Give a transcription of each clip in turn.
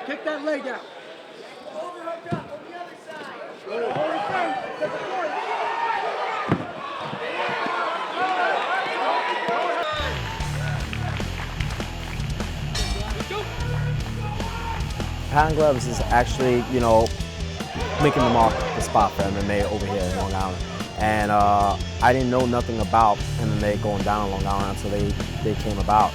Kick that leg out. Platinum Gloves is actually, making the mark the spot for MMA over here in Long Island. And I didn't know nothing about MMA going down in Long Island until they came about.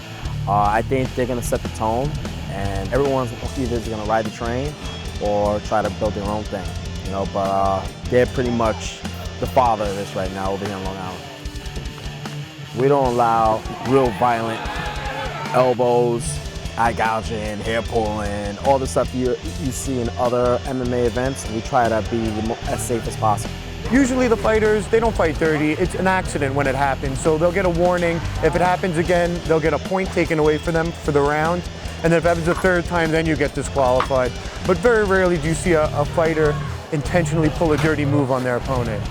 I think they're going to set the tone, and everyone's either going to ride the train or try to build their own thing, but they're pretty much the father of this right now over here in Long Island. We don't allow real violent elbows, eye gouging, hair pulling, all the stuff you see in other MMA events. We try to be as safe as possible. Usually the fighters, they don't fight dirty. It's an accident when it happens, so they'll get a warning. If it happens again, they'll get a point taken away from them for the round. And then if it happens a third time, then you get disqualified. But very rarely do you see a fighter intentionally pull a dirty move on their opponent.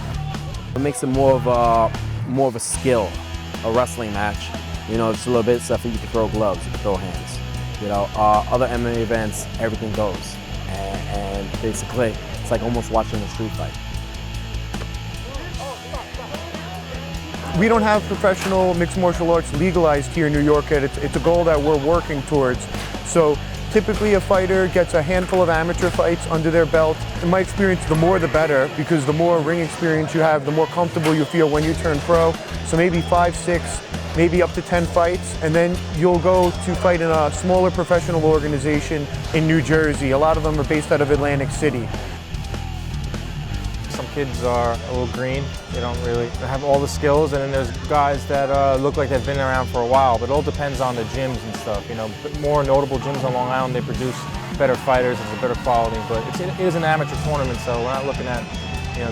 It makes it more of a skill, a wrestling match. Just a little bit of stuff. You can throw gloves, you can throw hands. Other MMA events, everything goes. And basically, it's like almost watching a street fight. We don't have professional mixed martial arts legalized here in New York yet. It's a goal that we're working towards. So typically a fighter gets a handful of amateur fights under their belt. In my experience, the more the better, because the more ring experience you have, the more comfortable you feel when you turn pro. So maybe 5, 6, maybe up to 10 fights, and then you'll go to fight in a smaller professional organization in New Jersey. A lot of them are based out of Atlantic City. Some kids are a little green. They don't really have all the skills, and then there's guys that look like they've been around for a while, but it all depends on the gyms and stuff. But more notable gyms on Long Island, they produce better fighters, it's a better quality, but it is an amateur tournament, so we're not looking at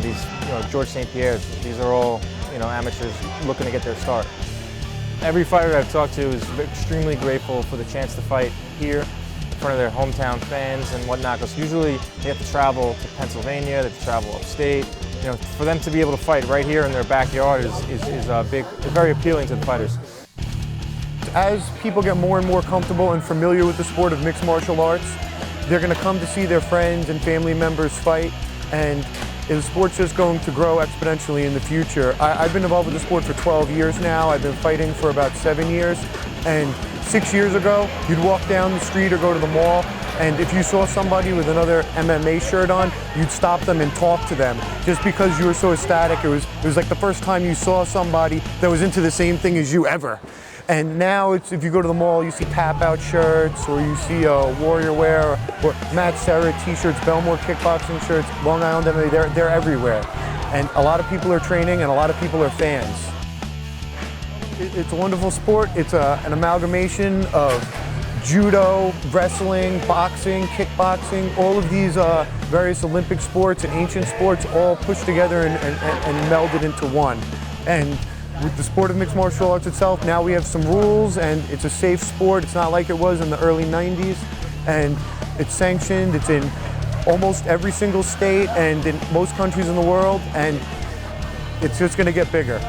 these George St. Pierre's. These are all amateurs looking to get their start. Every fighter I've talked to is extremely grateful for the chance to fight here in front of their hometown fans and whatnot, because usually they have to travel to Pennsylvania, they have to travel upstate. For them to be able to fight right here in their backyard is very appealing to the fighters. As people get more and more comfortable and familiar with the sport of mixed martial arts, they're going to come to see their friends and family members fight, and the sport's just going to grow exponentially in the future. I've been involved with the sport for 12 years now. I've been fighting for about 7 years, and 6 years ago, you'd walk down the street or go to the mall, and if you saw somebody with another MMA shirt on, you'd stop them and talk to them, just because you were so ecstatic. It was like the first time you saw somebody that was into the same thing as you ever. And now if you go to the mall, you see tap-out shirts, or you see Warrior Wear, or Matt Serra t-shirts, Belmore kickboxing shirts, Long Island MMA, they're everywhere. And a lot of people are training, and a lot of people are fans. It's a wonderful sport. It's an amalgamation of judo, wrestling, boxing, kickboxing, all of these various Olympic sports and ancient sports all pushed together and melded into one. And with the sport of mixed martial arts itself, now we have some rules, and it's a safe sport. It's not like it was in the early 90s, and it's sanctioned. It's in almost every single state and in most countries in the world, and it's just going to get bigger.